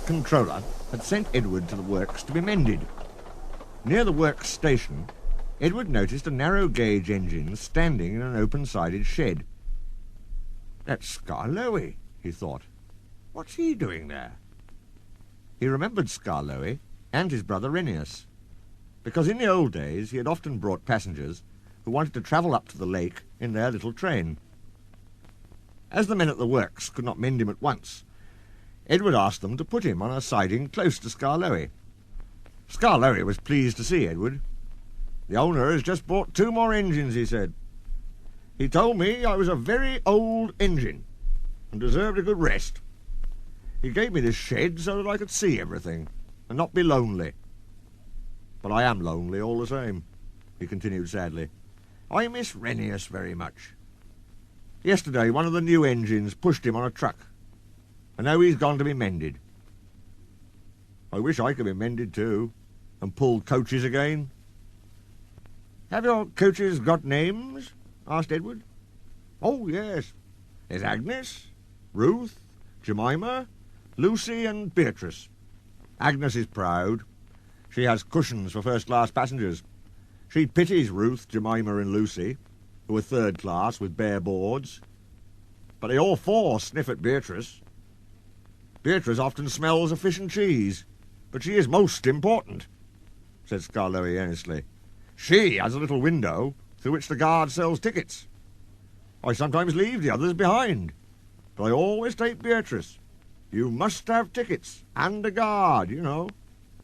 Controller had sent Edward to the works to be mended. Near the works station, Edward noticed a narrow-gauge engine standing in an open-sided shed. "That's Skarloey," he thought. "What's he doing there?" He remembered Skarloey and his brother Renius, because in the old days he had often brought passengers who wanted to travel up to the lake in their little train. As the men at the works could not mend him at once, Edward asked them to put him on a siding close to Skarloey. Skarloey was pleased to see Edward. "The owner has just bought 2 more engines," he said. "He told me I was a very old engine and deserved a good rest. He gave me this shed so that I could see everything and not be lonely. But I am lonely all the same," he continued sadly. "I miss Renius very much. Yesterday one of the new engines pushed him on a truck, and now he's gone to be mended. I wish I could be mended too, and pull coaches again." "Have your coaches got names?" asked Edward. "Oh, yes. There's Agnes, Ruth, Jemima, Lucy and Beatrice. Agnes is proud. She has cushions for first-class passengers. She pities Ruth, Jemima and Lucy, who are third class with bare boards. But they all 4 sniff at Beatrice. Beatrice often smells of fish and cheese, but she is most important," said Skarloey earnestly. "She has a little window through which the guard sells tickets. I sometimes leave the others behind, but I always take Beatrice. You must have tickets, and a guard, you know."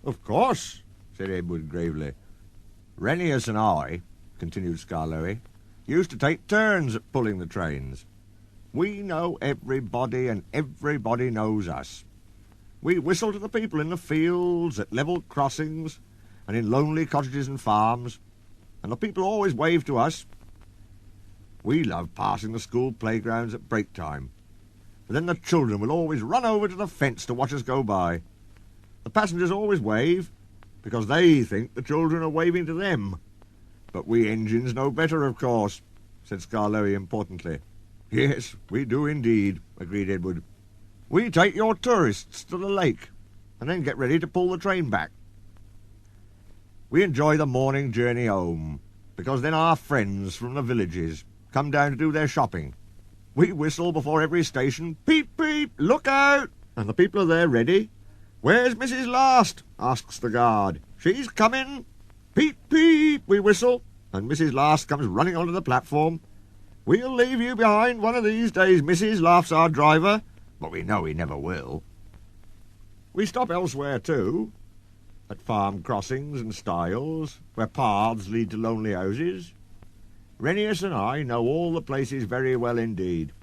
"Of course," said Edward gravely. "Renius and I," continued Skarloey, "used to take turns at pulling the trains. We know everybody, and everybody knows us. We whistle to the people in the fields, at level crossings, and in lonely cottages and farms, and the people always wave to us. We love passing the school playgrounds at break time, but then the children will always run over to the fence to watch us go by. The passengers always wave, because they think the children are waving to them. But we engines know better, of course," said Skarloey importantly. "Yes, we do indeed," agreed Edward. "We take your tourists to the lake, and then get ready to pull the train back. We enjoy the morning journey home, because then our friends from the villages come down to do their shopping. We whistle before every station, 'Peep, peep, look out!' and the people are there ready. 'Where's Mrs. Last?' asks the guard. 'She's coming.' 'Peep, peep,' we whistle, and Mrs. Last comes running onto the platform. 'We'll leave you behind one of these days, missus,' laughs our driver, but we know he never will. We stop elsewhere too, at farm crossings and stiles, where paths lead to lonely houses. Renius and I know all the places very well indeed,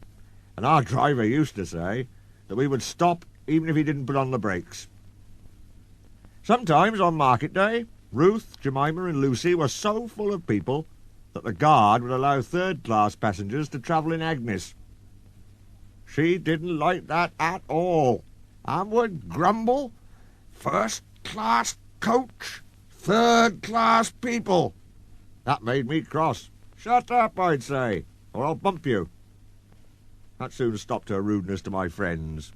and our driver used to say that we would stop even if he didn't put on the brakes. Sometimes on market day, Ruth, Jemima and Lucy were so full of people that the guard would allow third-class passengers to travel in Agnes. She didn't like that at all, and would grumble, 'First-class coach, third-class people.' That made me cross. 'Shut up,' I'd say, 'or I'll bump you.' That soon stopped her rudeness to my friends.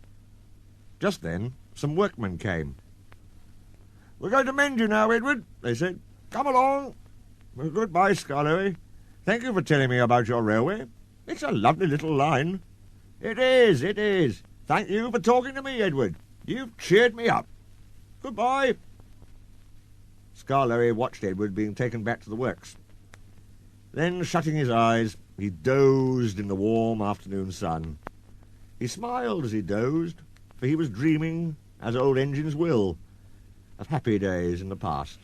Just then, some workmen came. 'We're going to mend you now, Edward,' they said. 'Come along.' Well, goodbye, Skarloey. Thank you for telling me about your railway. It's a lovely little line.' 'It is, it is. Thank you for talking to me, Edward. You've cheered me up. Goodbye.' Skarloey watched Edward being taken back to the works. Then, shutting his eyes, he dozed in the warm afternoon sun. He smiled as he dozed, for he was dreaming, as old engines will, of happy days in the past.